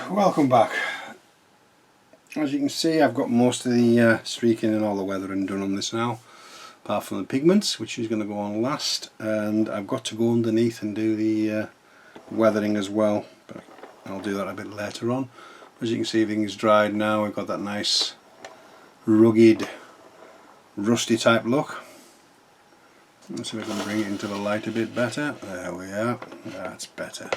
welcome back. As you can see, I've got most of the streaking and all the weathering done on this now, apart from the pigments, which is going to go on last, and I've got to go underneath and do the weathering as well, but I'll do that a bit later on. As you can see, everything's dried now. We've got that nice rugged rusty type look. Let's see if I can bring it into the light a bit better. There we are. That's better.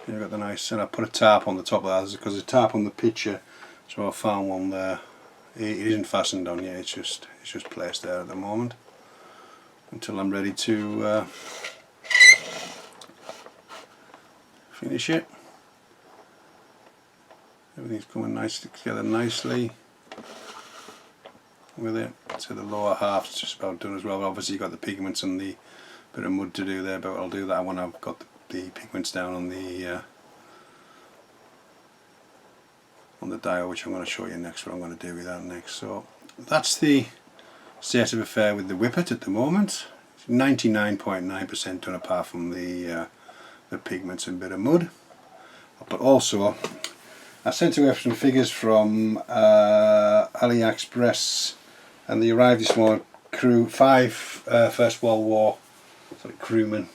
You've got the nice, and I put a tarp on the top of that because there's a tarp on the picture, so I found one there. It isn't fastened on yet. It's just placed there at the moment until I'm ready to finish it. Everything's coming nicely together nicely with it. So the lower half's just about done as well. Obviously you've got the pigments and the bit of mud to do there, but I'll do that when I've got the pigments down on the dial, which I'm going to show you next, what I'm going to do with that next. So that's the state of affair with the Whippet at the moment. 99.9% done apart from the pigments and bit of mud. But also I sent away some figures from AliExpress, and they arrived this morning. Five First World War crewmen,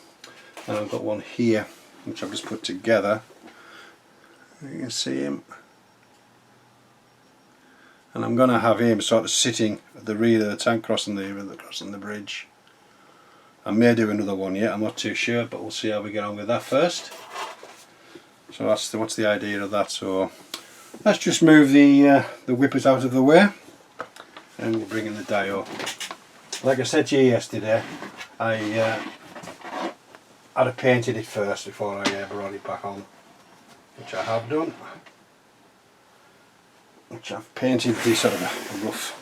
and I've got one here which I've just put together. You can see him, and I'm going to have him sort of sitting at the rear of the tank crossing the bridge. I may do another one yet, I'm not too sure, but we'll see how we get on with that first. So what's the idea of that. So let's just move the Whippet out of the way, and we'll bring in the dial. Like I said to you yesterday, I'd have painted it first before I brought it back on, which I have done. Which I've painted these sort of rough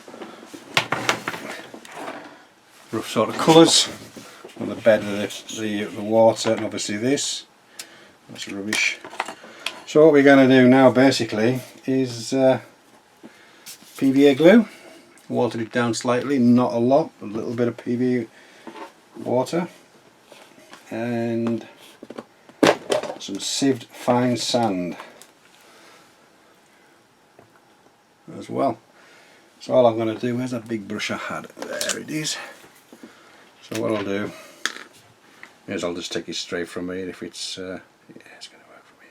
sort of colours on the bed of the water, and obviously that's rubbish. So what we're going to do now basically is PVA glue. Watered it down slightly, not a lot, a little bit of PVA water, and some sieved fine sand as well. So all I'm going to do is that big brush I had, there it is. So what I'll do is I'll just take it straight from here. If it's yeah, it's going to work for me.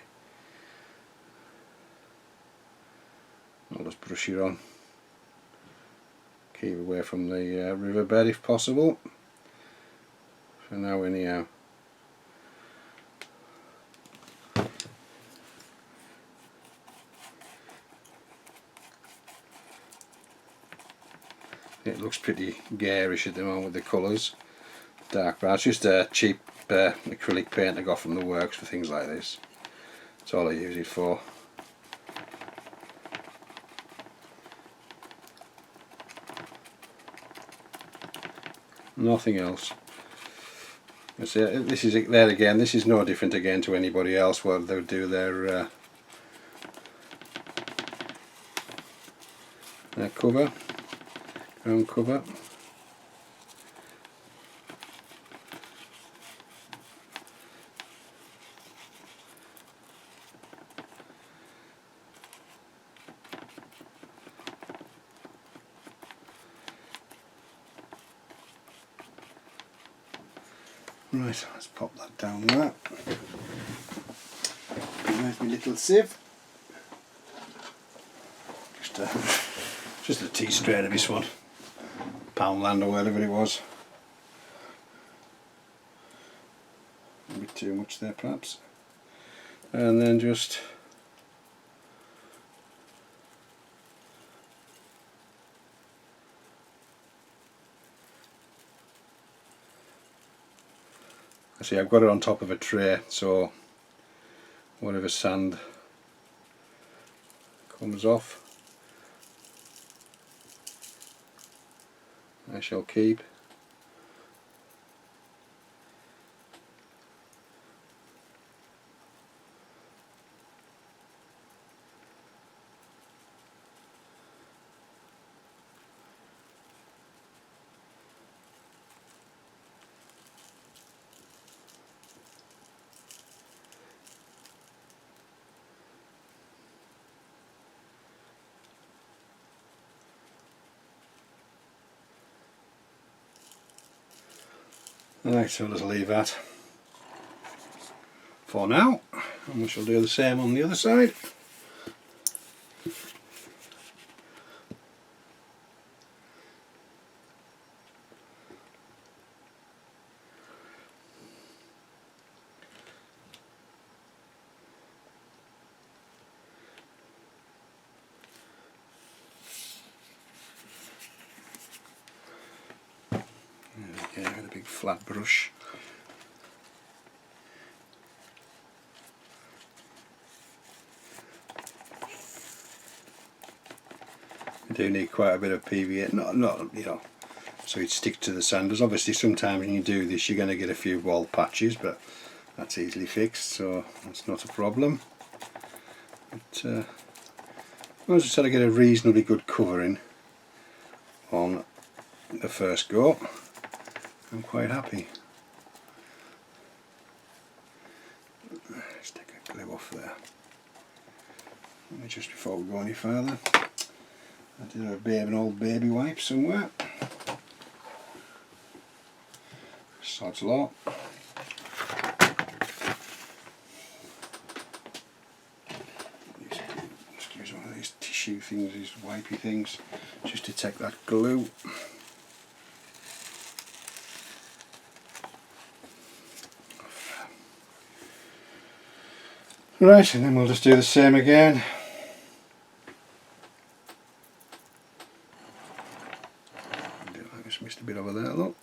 I'll just brush it on. Keep away from the riverbed if possible. For now anyhow. It looks pretty garish at the moment with the colours. Dark brown. It's just a cheap acrylic paint I got from the works for things like this. That's all I use it for. Nothing else. This is there again. This is no different again to anybody else. What they would do their cover, ground cover. Right, let's pop that down there. There's my little sieve. Just a tea straight of this one. Poundland or whatever it was. A bit too much there perhaps. And then just see, I've got it on top of a tray, so whatever sand comes off I shall keep. Right, so I'll just leave that for now, and we shall do the same on the other side. There we go, with a big flat brush. You do need quite a bit of PVA, not you know, so it sticks to the sanders. Obviously sometimes when you do this you're going to get a few wall patches, but that's easily fixed, so that's not a problem. But as long as I sort of get a reasonably good covering on the first go, I'm quite happy. Let's take a glue off there. Just before we go any further, I did have an old baby wipe somewhere. Sod's law. Just use one of these tissue things, these wipey things, just to take that glue. Right, and then we'll just do the same again. I just missed a bit over there, look.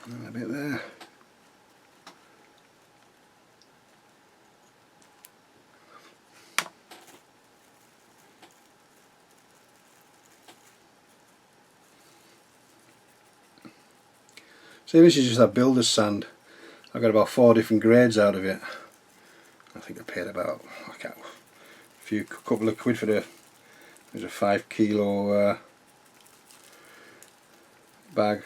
And a bit there. So this is just that builder's sand. I got about 4 different grades out of it. I think I paid about couple of quid for there's a 5 kilo bag.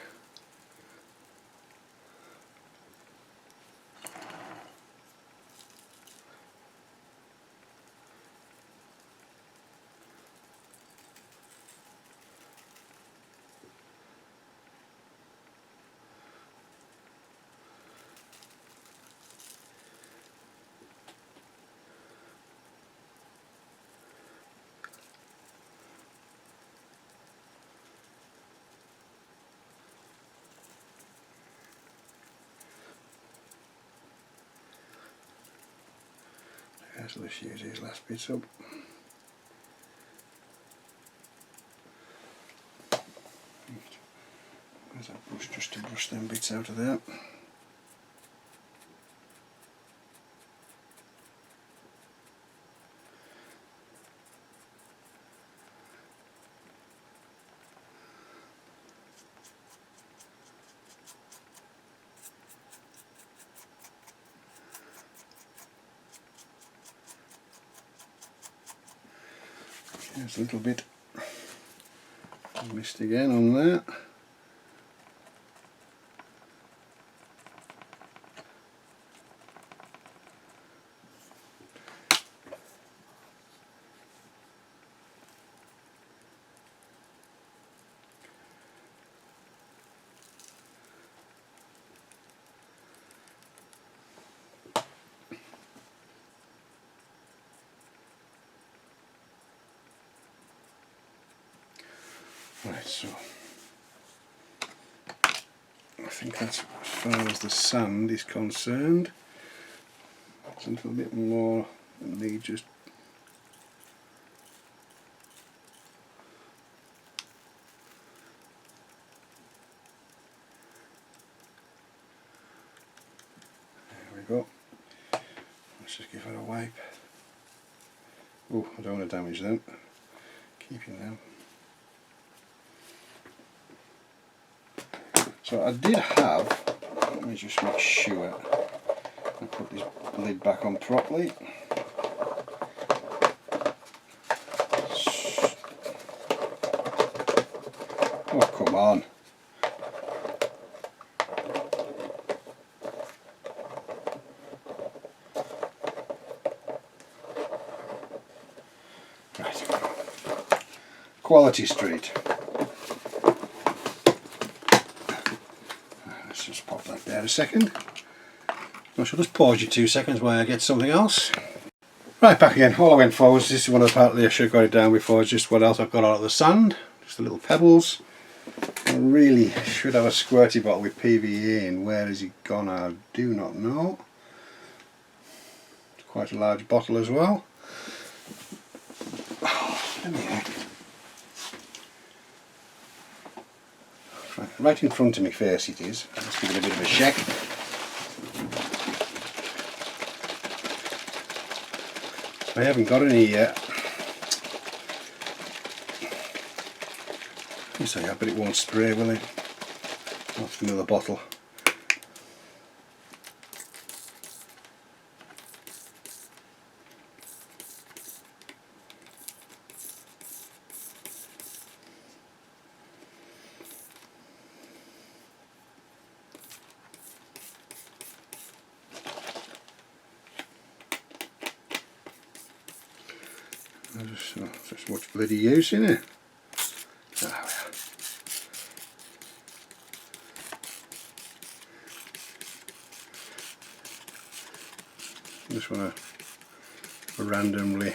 So let's use these last bits up. There's that brush just to brush them bits out of there. There's a little bit missed again on that. Right, so I think that's as far as the sand is concerned. It's a little bit more than me just there we go. Let's just give it a wipe. Oh, I don't want to damage them. Keeping them. So I did have, let me just make sure I put this lid back on properly. Oh, come on. Right. Quality Street. Let's just pop that there a second. I shall just pause you 2 seconds while I get something else. Right, back again. All I went for was, this is one of the part I should have got it down before, is just what else I've got out of the sand. Just the little pebbles. I really should have a squirty bottle with PVA in. Where has it gone? I do not know. It's quite a large bottle as well. Right in front of me face it is. Let's give it a bit of a check. I haven't got any yet. Yes I have, but it won't spray, will it? That's another bottle. There's much bloody use in it. There we are. Just want to randomly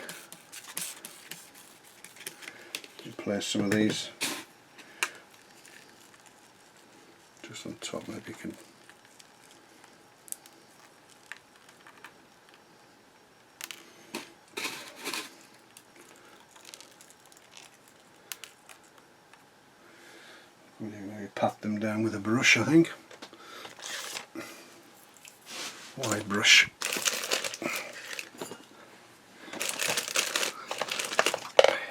place some of these just on top. Maybe you can. Maybe pat them down with a brush, I think. Wide brush.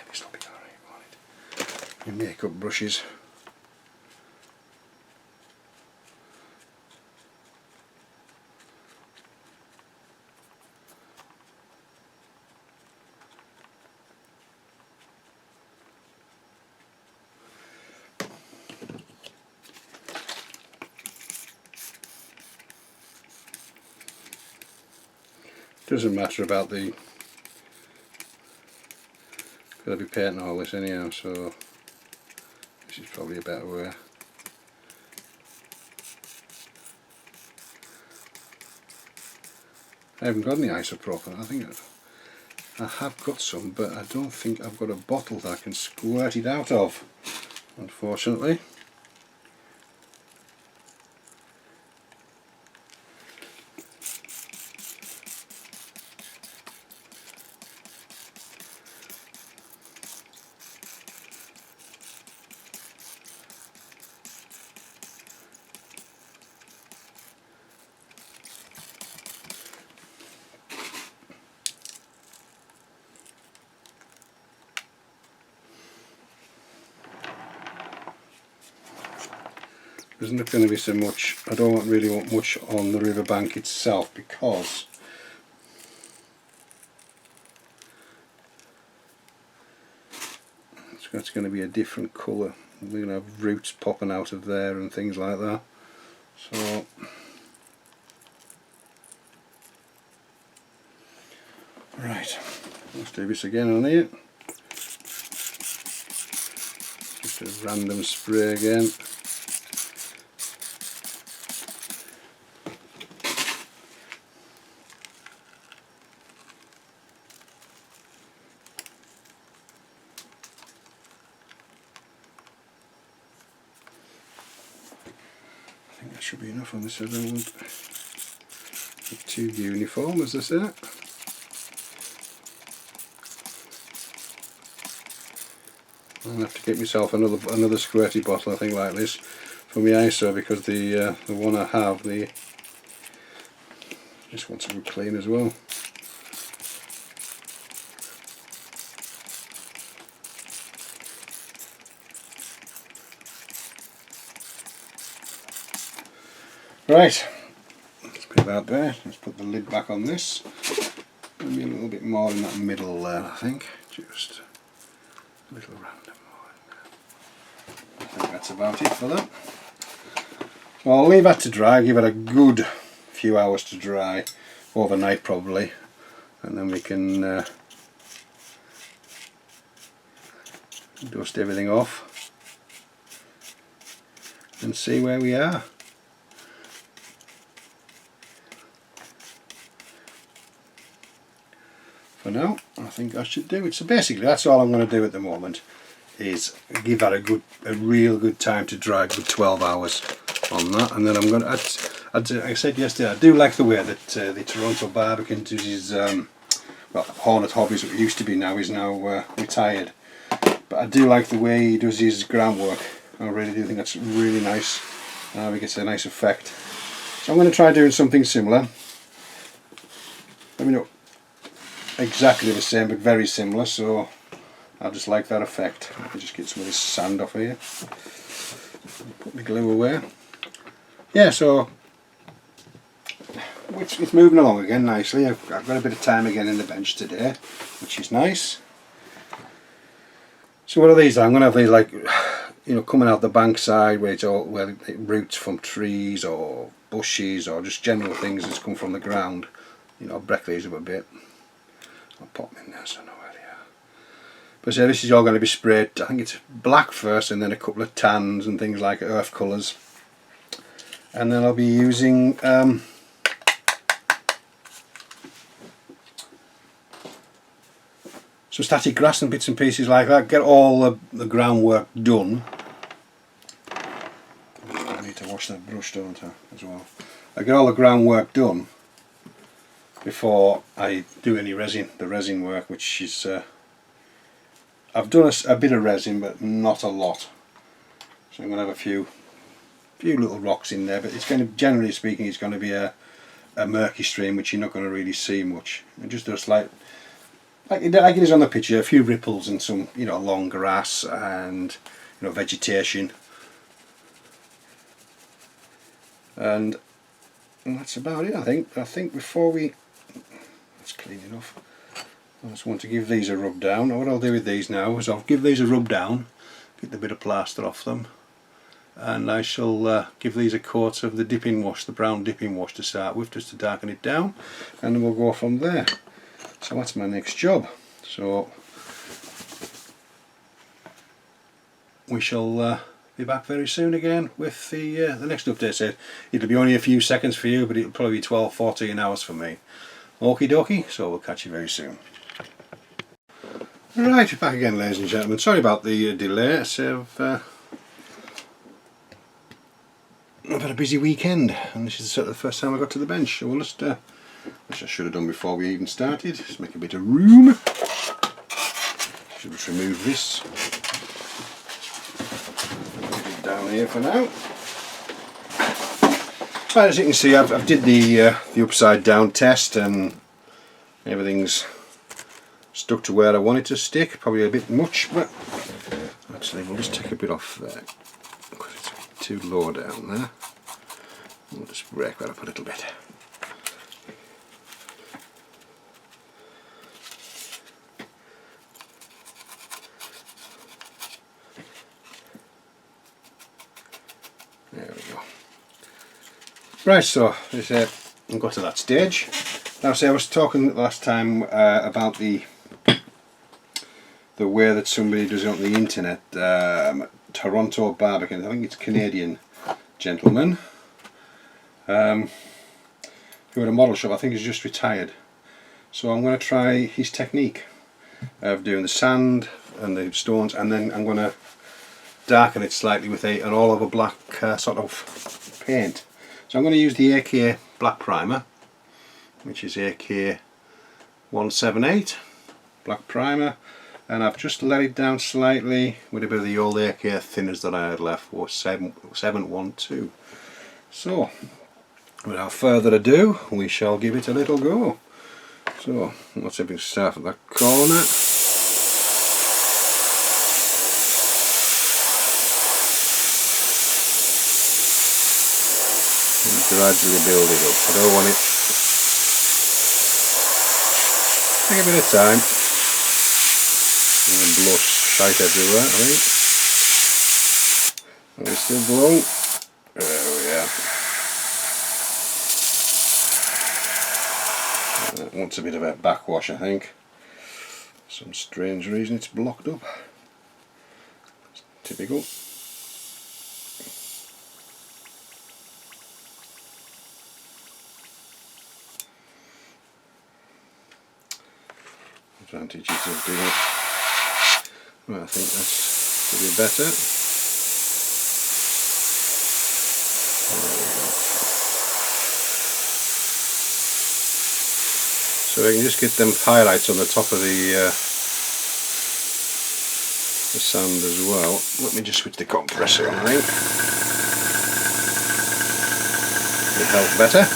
This will be alright, won't it? Your makeup brushes. Doesn't matter about the, gotta be painting all this anyhow, so this is probably a better way. I haven't got any isopropyl. I think I have got some, but I don't think I've got a bottle that I can squirt it out of, unfortunately. There's not going to be so much, I don't really want much on the riverbank itself, because it's going to be a different colour. We're going to have roots popping out of there and things like that. So right, let's do this again on here. Just a random spray again. I think that should be enough on this. I don't want it too uniform, as I say. I'm going to have to get myself another squirty bottle, I think, like this for my ISO, because the one I have, just wants a good clean as well. Right, let's put that there. Let's put the lid back on this. Maybe a little bit more in that middle there, I think. Just a little random more in there. I think that's about it for that. So I'll leave that to dry, give it a good few hours to dry, overnight probably, and then we can dust everything off and see where we are. For now, I think I should do it. So basically that's all I'm going to do at the moment, is give that a real good time to dry, good 12 hours on that, and then I'm going to, like I said yesterday, I do like the way that the Toronto Barbican does his, well, Hornet Hobbies, it used to be, now he's now retired, but I do like the way he does his groundwork. I really do think that's really nice. I think it's a nice effect. So I'm going to try doing something similar. Let me know. Exactly the same, but very similar, so I just like that effect. I can just get some of this sand off here. Put my glue away. Yeah, so it's moving along again nicely. I've got a bit of time again in the bench today, which is nice. So what are these? I'm going to have these, like, you know, coming out the bank side where it's all, where it roots from trees or bushes or just general things that's come from the ground. You know, I'll break these up a bit. I'll pop them in there so I know where they are. But so this is all going to be sprayed. I think it's black first, and then a couple of tans and things like earth colours. And then I'll be using some static grass and bits and pieces like that. Get all the groundwork done. I need to wash that brush, don't I, as well. I get all the groundwork done before I do any resin, the resin work, which is I've done a bit of resin, but not a lot. So I'm going to have a few little rocks in there, but it's going to, generally speaking, it's going to be a murky stream, which you're not going to really see much. It just does like it is on the picture, a few ripples and some, you know, long grass and, you know, vegetation, and that's about it. I think before we, that's clean enough. I just want to give these a rub down. What I'll do with these now is I'll give these a rub down, get the bit of plaster off them, and I shall give these a coat of the dipping wash, the brown dipping wash to start with, just to darken it down, and then we'll go from there. So that's my next job. So we shall be back very soon again with the next update. So it'll be only a few seconds for you, but it'll probably be 12-14 hours for me. Okie dokie, so we'll catch you very soon. Right, back again, ladies and gentlemen. Sorry about the delay. So I've had a busy weekend, and this is the first time I got to the bench. So we'll just, which I should have done before we even started, just make a bit of room. Should just remove this. Put it down here for now. Right, as you can see, I've did the upside down test, and everything's stuck to where I want it to stick. Probably a bit much, but actually we'll just take a bit off there because it's too low down there. We'll just break that up a little bit. There we go. Right, so I've got to that stage. Now, see, I was talking last time about the way that somebody does it on the internet, Toronto Barbican. I think it's a Canadian gentleman who had a model shop. I think he's just retired. So I'm going to try his technique of doing the sand and the stones, and then I'm going to darken it slightly with an all over black sort of paint. So I'm going to use the AK black primer, which is AK 178 black primer, and I've just let it down slightly with a bit of the old AK thinners that I had left, or 712. So without further ado, we shall give it a little go. So let's have it start at that corner. And gradually build it up. I don't want it. Take a bit of time. And blow shite everywhere, I think. And it's still blowing. There we are. That wants a bit of a backwash, I think. For some strange reason it's blocked up. typical. Advantages of doing it. Well, I think that's to be better. So I can just get them highlights on the top of the sand as well. Let me just switch the compressor on, I think. It'll help better.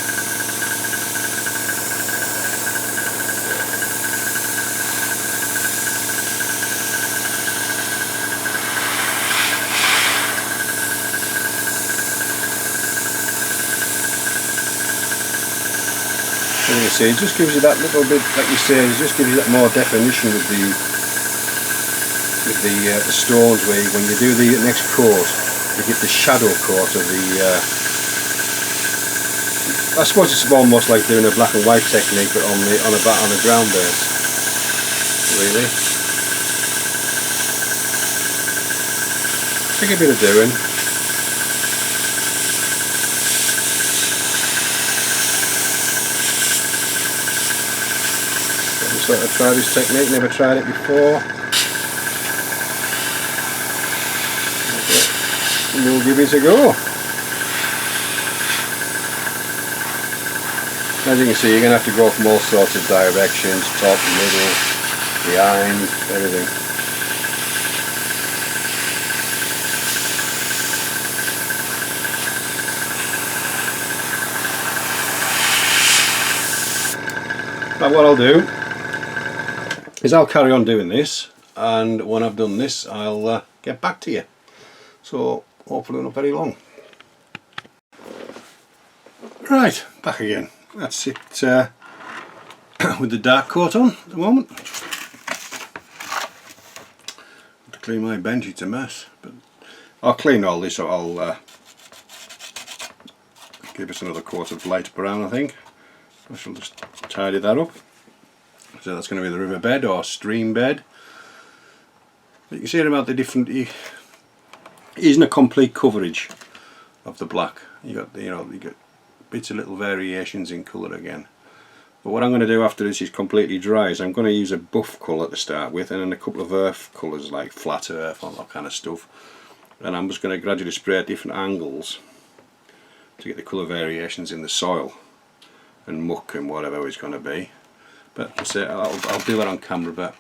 As you see, it just gives you that little bit, like you say, it just gives you that more definition with the stones, where when you do the next coat, you get the shadow coat of the. I suppose it's almost like doing a black and white technique, but on a ground base. Really, take a bit of doing. Sort of try this technique, never tried it before. We'll give it a go. As you can see, you're going to have to go from all sorts of directions, top, middle, behind, everything. But what I'll do is I'll carry on doing this, and when I've done this I'll get back to you. So hopefully not very long. Right, back again. That's it with the dark coat on at the moment. To clean my bench, it's a mess, but I'll clean all this, so I'll give us another coat of light brown, I think. I shall just tidy that up. So that's going to be the river bed or stream bed. But you can see about the different. It isn't a complete coverage of the black. You got you get bits of little variations in colour again. But what I'm going to do after this is completely dry is I'm going to use a buff colour to start with, and then a couple of earth colours like flat earth, all that kind of stuff. And I'm just going to gradually spray at different angles to get the colour variations in the soil and muck and whatever it's going to be. But I'll do that on camera, but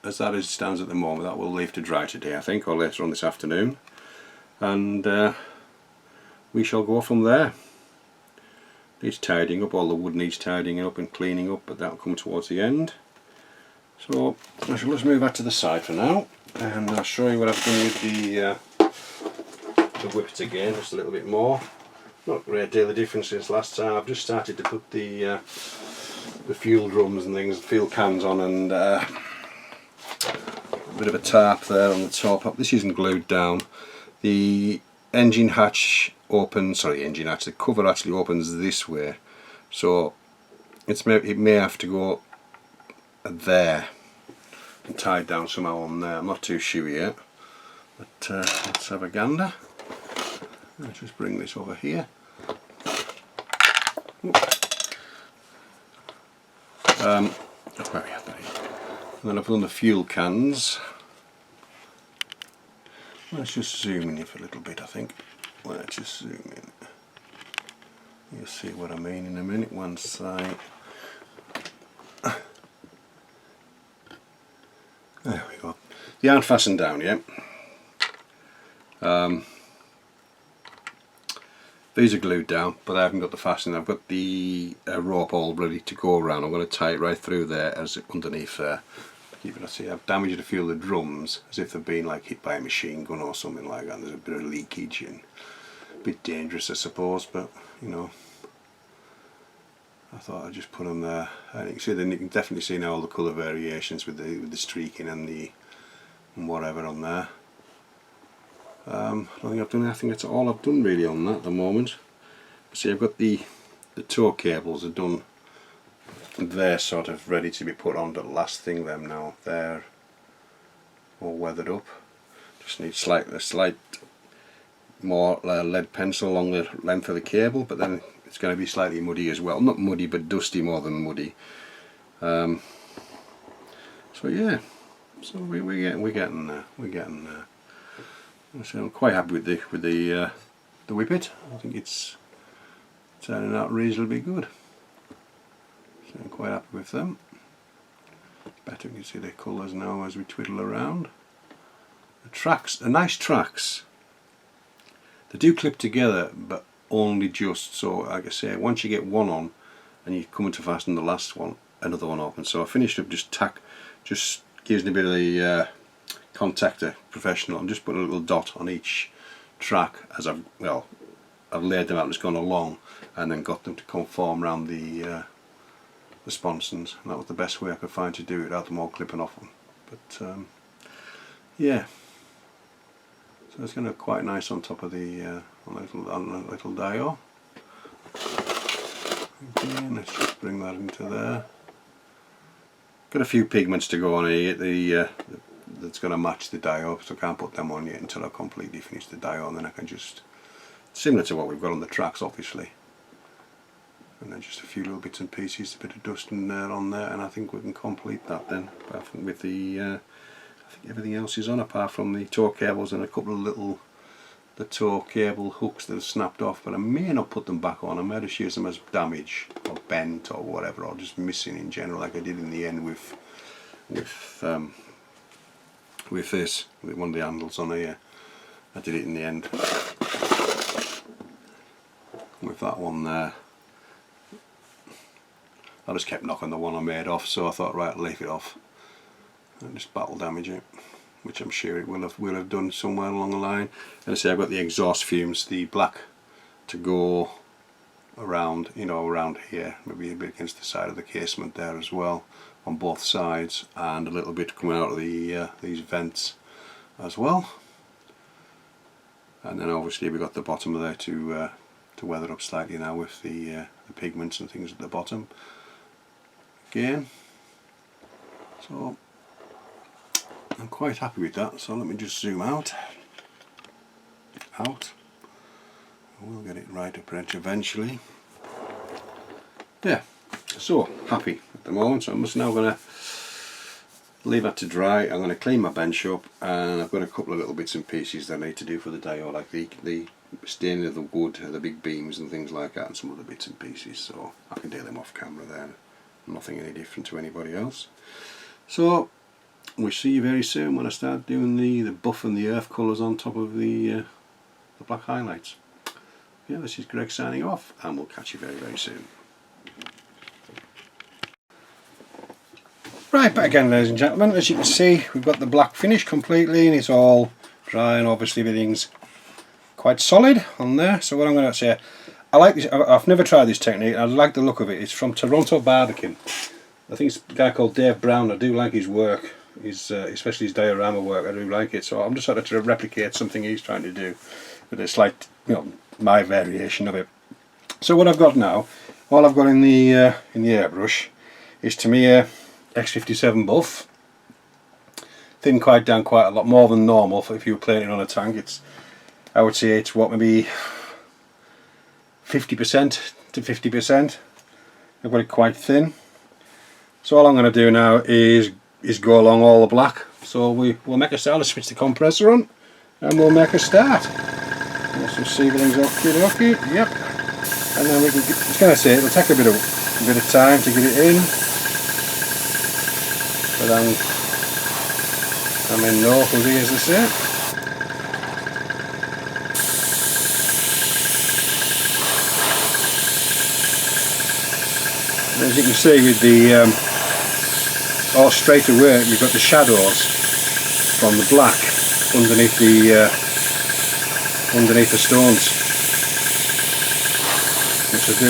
as that stands at the moment, that will leave to dry today, I think, or later on this afternoon, and we shall go from there. Needs tidying up, all the wood needs tidying up and cleaning up, but that'll come towards the end. So I shall just move that to the side for now, and I'll show you what I've done with the Whippet again, just a little bit more. Not a great deal of difference since last time. I've just started to put the fuel drums and things, fuel cans on, and a bit of a tarp there on the top. This isn't glued down. The engine hatch opens, the cover actually opens this way, so it may have to go there and tied down somehow on there. I'm not too sure yet, but let's have a gander. Let's just bring this over here. Where are we at? And then I've done the fuel cans. Let's just zoom in for a little bit, I think. Let's just zoom in. You'll see what I mean in a minute. One side. There we go. They aren't fastened down yet. These are glued down, but I haven't got the fastening. I've got the rope all ready to go around. I'm going to tie it right through there as underneath there. You can see I've damaged a few of the drums as if they've been like hit by a machine gun or something like that. There's a bit of leakage and a bit dangerous, I suppose, but you know, I thought I'd just put them there. And you can see, then you can definitely see now all the colour variations with the streaking and the whatever on there. I don't think I've done anything. That's all I've done really on that at the moment. See, I've got the tow cables are done. They're sort of ready to be put on the last thing. Them now they're all weathered up. Just need a slight more lead pencil along the length of the cable, but then it's going to be slightly muddy as well. Not muddy, but dusty more than muddy. So yeah, so we're getting there. So I'm quite happy with the Whippet. I think it's turning out reasonably good. So I'm quite happy with them. Better you can see the colours now as we twiddle around. The tracks, the nice tracks. They do clip together, but only just. So, like I say, once you get one on, and you come to fasten the last one, another one opens. So I finished up just using a bit of the contactor professional. I'm just putting a little dot on each track as I've laid them out and just gone along, and then got them to conform around the sponsons, and that was the best way I could find to do it without them all clipping off them. But yeah, so it's going to look quite nice on top of the little dial. Again, let's just bring that into there. Got a few pigments to go on here. That's going to match the dial, so I can't put them on yet until I completely finish the dial, and then I can just, similar to what we've got on the tracks obviously, and then just a few little bits and pieces, a bit of dust in there on there, and I think we can complete that then. Apart from with the I think everything else is on apart from the tow cables and a couple of the tow cable hooks that have snapped off, but I may not put them back on. I might just use them as damaged or bent or whatever, or just missing in general, like I did in the end with this, with one of the handles on here. I did it in the end with that one there. I just kept knocking the one I made off, so I thought, right, leave it off and just battle damage it, which I'm sure it will have done somewhere along the line. And I say I've got the exhaust fumes, the black, to go around, you know, around here, maybe a bit against the side of the casement there as well, on both sides, and a little bit coming out of the these vents as well. And then obviously we got the bottom of there to weather up slightly now with the pigments and things at the bottom. Again, so I'm quite happy with that. So let me just zoom out. We'll get it right up edge eventually. Yeah, so happy at the moment. So I'm just now going to leave that to dry. I'm going to clean my bench up, and I've got a couple of little bits and pieces that I need to do for the dial, like the staining of the wood, the big beams and things like that, and some other bits and pieces. So I can do them off camera there. Nothing any different to anybody else. So we'll see you very soon when I start doing the buff and the earth colours on top of the black highlights. Yeah, this is Greg signing off, and we'll catch you very, very soon. Right, back again, ladies and gentlemen. As you can see, we've got the black finish completely, and it's all dry, and obviously everything's quite solid on there. So what I'm going to say, I like this. I've never tried this technique. I like the look of it. It's from Toronto Barbican. I think it's a guy called Dave Brown. I do like his work, especially his diorama work. I do like it. So I'm just trying to replicate something he's trying to do, with a slight, you know, my variation of it. So what I've got now, all I've got in the airbrush is Tamiya X57 buff. Thinned quite down quite a lot more than normal for if you were playing it on a tank. It's, I would say it's what, maybe 50% to 50%. I've got it quite thin. So all I'm going to do now is go along all the black. So we'll make a start. Let's switch the compressor on, and we'll make a start. Let's just see if everything's okay. Yep. And then we can. It's going to say it'll take a bit of time to get it in, but I'm in no hurry, as I say. As you can see with the all straight away, you've got the shadows from the black underneath the stones.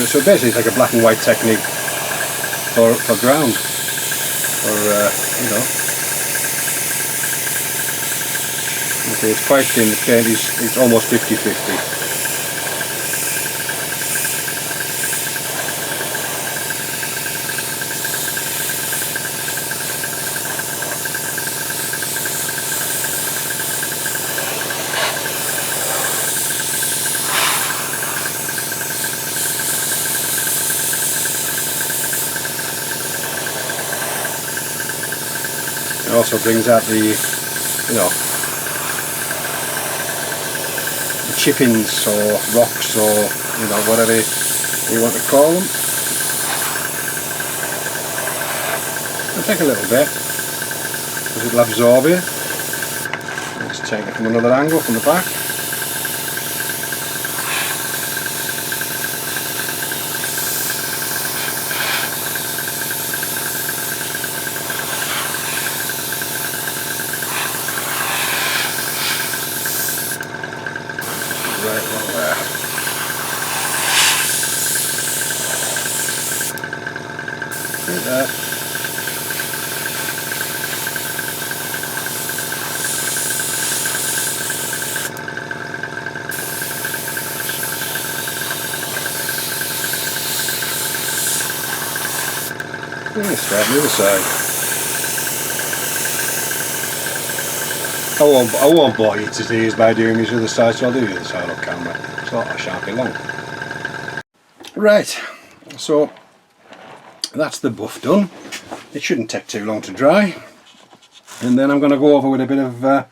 So basically it's like a black and white technique for ground, you know. Okay, it's quite thin. The paint it's almost 50-50. also brings out the, the chippings or rocks or whatever you want to call them. It'll take a little bit because it'll absorb it. Let's take it from another angle from the back. Right along there. Right there. Let's start the other side. I won't bore you to tears by doing this other side, so I'll do the other side on camera, so I shan't be long. Right, so that's the buff done. It shouldn't take too long to dry. And then I'm going to go over with a bit of a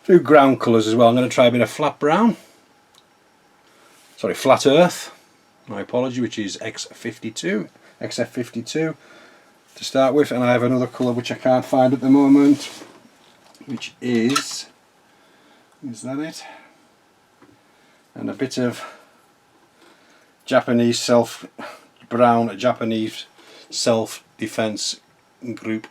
few ground colours as well. I'm going to try a bit of flat brown. Sorry, flat earth. My apology, which is XF52 to start with, and I have another colour which I can't find at the moment, which is that it? And a bit of Japanese brown, a Japanese self-defense group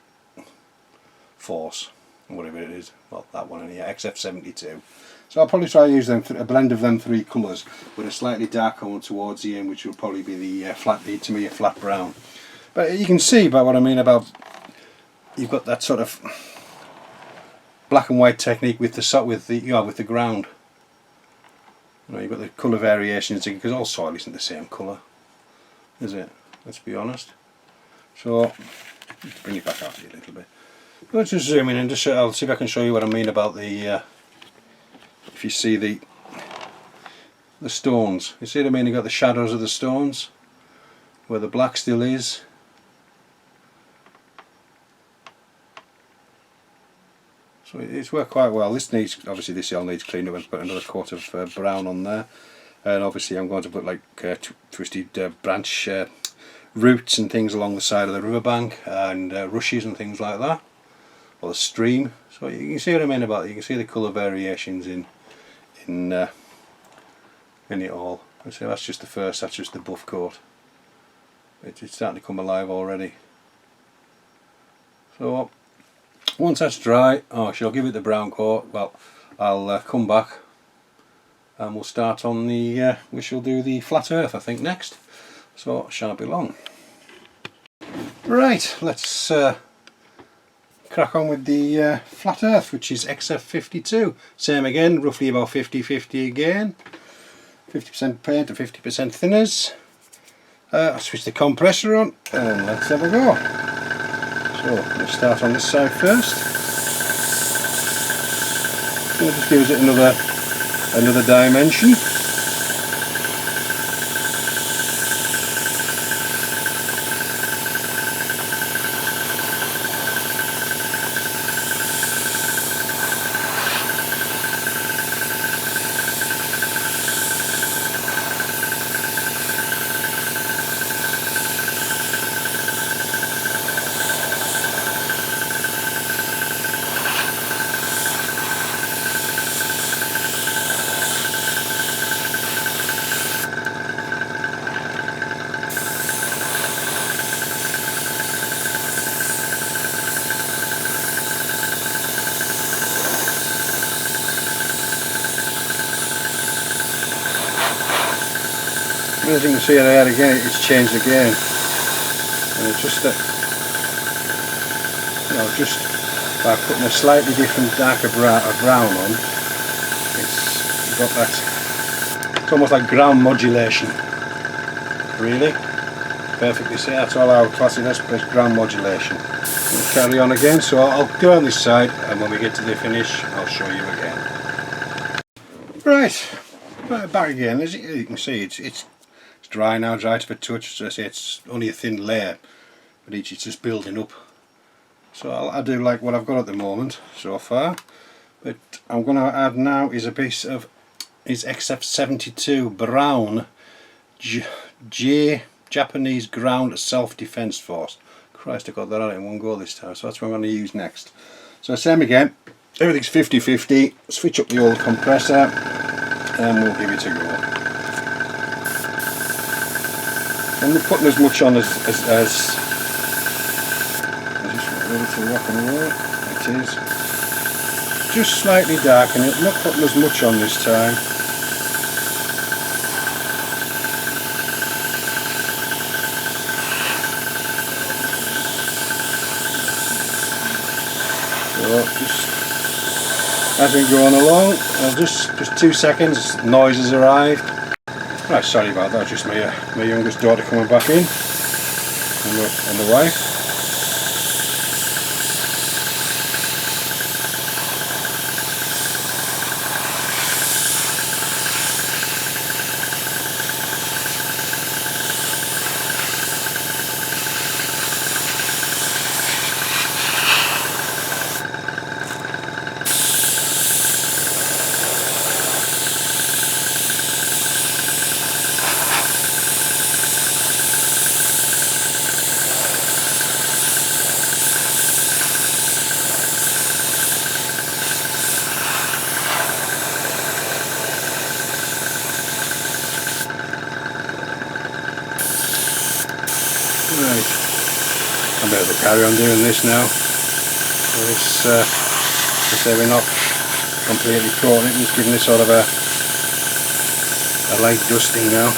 force, whatever it is. Well, that one in here, XF72. So I'll probably try to use them, a blend of them three colours, with a slightly darker one towards the end, which will probably be the flat brown. But you can see by what I mean about, you've got that sort of black and white technique with the ground. You've got the colour variations because all soil isn't the same colour, is it? Let's be honest. So let's bring it back out here a little bit. Let's just zoom in and just I'll see if I can show you what I mean about the. If you see the stones, you see what I mean? You've got the shadows of the stones where the black still is. So it's worked quite well. This needs, obviously this all needs cleaning up and put another coat of brown on there. And obviously I'm going to put like twisted branch roots and things along the side of the riverbank and rushes and things like that. Or the stream. So you can see what I mean about it. You can see the colour variations in it all. So that's just the first, that's just the buff coat. It's starting to come alive already. So once that's dry, I shall give it the brown coat. Well, I'll come back and we'll start on the, we shall do the flat earth I think next. So it shan't be long. Right, let's crack on with the flat earth, which is XF52. Same again, roughly about 50-50 again. 50% paint and 50% thinners. I'll switch the compressor on and let's have a go. So let's start on this side first. It just gives it another dimension. As you can see there again, it's changed again, and it's just that, just by putting a slightly different darker brown on, it's got that, it's almost like ground modulation, really, perfectly see, that's all I would class it as, ground modulation. We'll carry on again, so I'll go on this side, and when we get to the finish I'll show you again. Right, back again. As you can see, it's dry now, dry to the touch. As I say, it's only a thin layer, but it's just building up So I'll do like what I've got at the moment so far, but I'm going to add now is a piece of XF72 brown Japanese ground self-defense force. Christ, I got that out in one go this time, so that's what I'm going to use next. So same again, everything's 50-50, switch up the old compressor and we'll give it a go. And we're putting as much on as just ready to rock and roll. It is. Just slightly darken it, not putting as much on this time. So just as we're going along, I'll just 2 seconds, noise has arrived. Right, sorry about that, just my youngest daughter coming back in, and the wife. Right, I'm going to carry on doing this now. So this, so we're not completely coating it, just giving it sort of a light dusting now.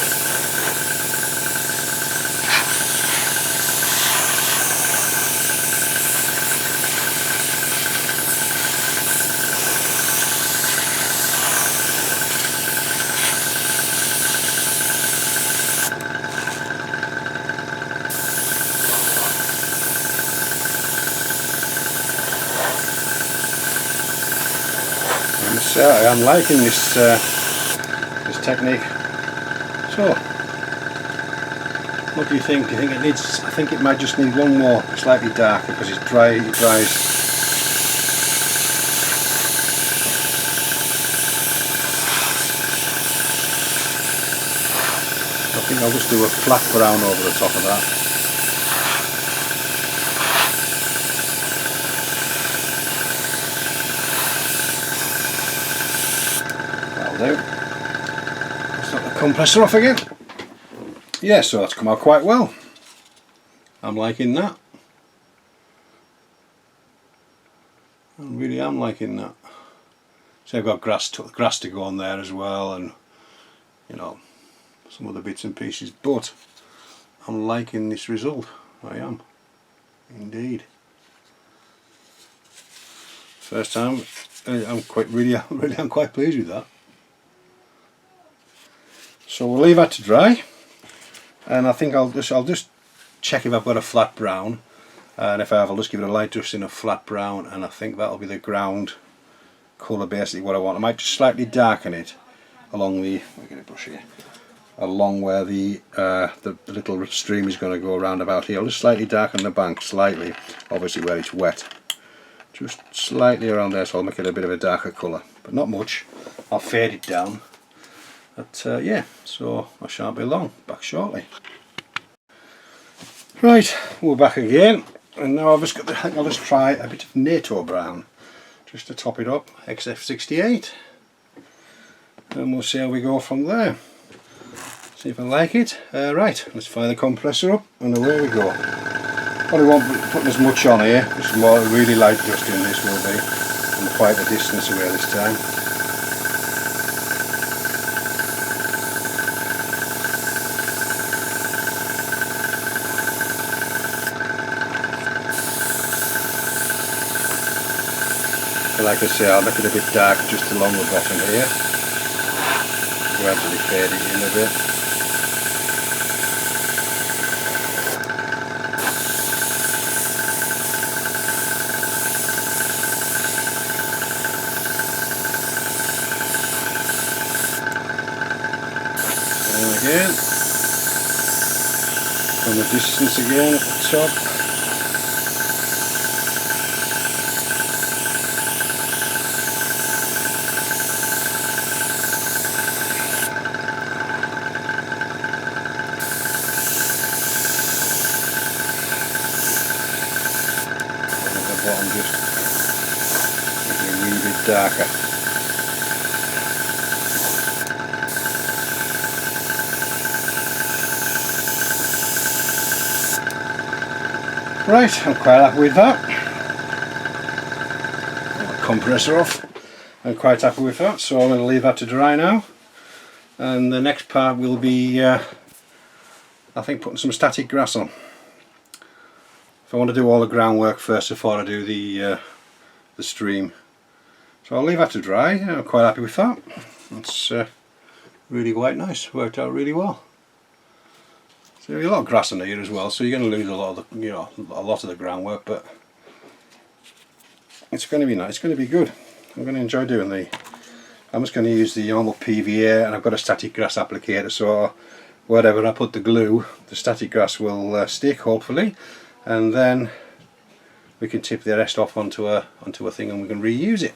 So I'm liking this this technique. So, what do you think? Do you think it needs? I think it might just need one more, slightly darker, because it's dry. It dries. I think I'll just do a flat brown over the top of that. Let's knock the compressor off again. Yeah, so that's come out quite well. I'm liking that. I really am liking that. So I've got grass to go on there as well, and you know, some other bits and pieces, but I'm liking this result. I am indeed. First time, I'm quite pleased with that. So we'll leave that to dry, and I think I'll just check if I've got a flat brown, and if I have, I'll just give it a light dust in a flat brown, and I think that'll be the ground colour, basically what I want. I might just slightly darken it along the, let me get a brush here, along where the little stream is going to go around about here. I'll just slightly darken the bank, slightly, obviously where it's wet, just slightly around there, so I'll make it a bit of a darker colour, but not much. I'll fade it down. But yeah, so I shan't be long, back shortly. Right, we're back again, and now I've just got the, I'll just try a bit of NATO brown, just to top it up, XF68, and we'll see how we go from there. See if I like it. Right, let's fire the compressor up, and away we go. Probably won't be putting as much on here, just more really light dusting this will be, and quite a distance away this time. Like I say, I'll make it a bit dark just along the bottom here. Gradually fade it in a bit. And again, from the distance again at the top. bottom just making it a wee bit darker. Right, I'm quite happy with that. Compressor off. I'm quite happy with that, so I'm going to leave that to dry now, and the next part will be I think putting some static grass on. If I want to do all the groundwork first before I do the stream, so I'll leave that to dry. I'm quite happy with that. It's really quite nice, worked out really well. So there's a lot of grass in here as well, so you're going to lose a lot of the, a lot of the groundwork, but it's going to be nice. It's going to be good. I'm going to enjoy doing the. I'm just going to use the normal PVA, and I've got a static grass applicator, so wherever I put the glue, the static grass will stick, hopefully, and then we can tip the rest off onto a thing, and we can reuse it.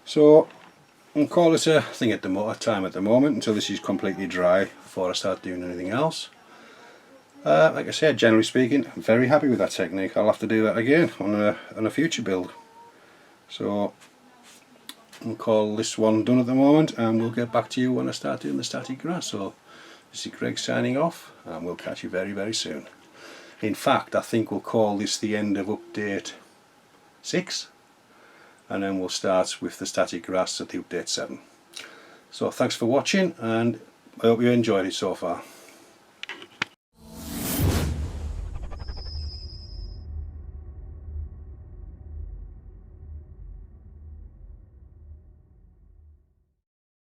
So I'll call it a thing at the time at the moment until this is completely dry before I start doing anything else. Like I said, generally speaking, I'm very happy with that technique. I'll have to do that again on a future build. So we'll call this one done at the moment, and we'll get back to you when I start doing the static grass. So this is Greg signing off, and we'll catch you very, very soon. In fact, I think we'll call this the end of update 6, and then we'll start with the static grass at the update 7. So thanks for watching, and I hope you enjoyed it so far.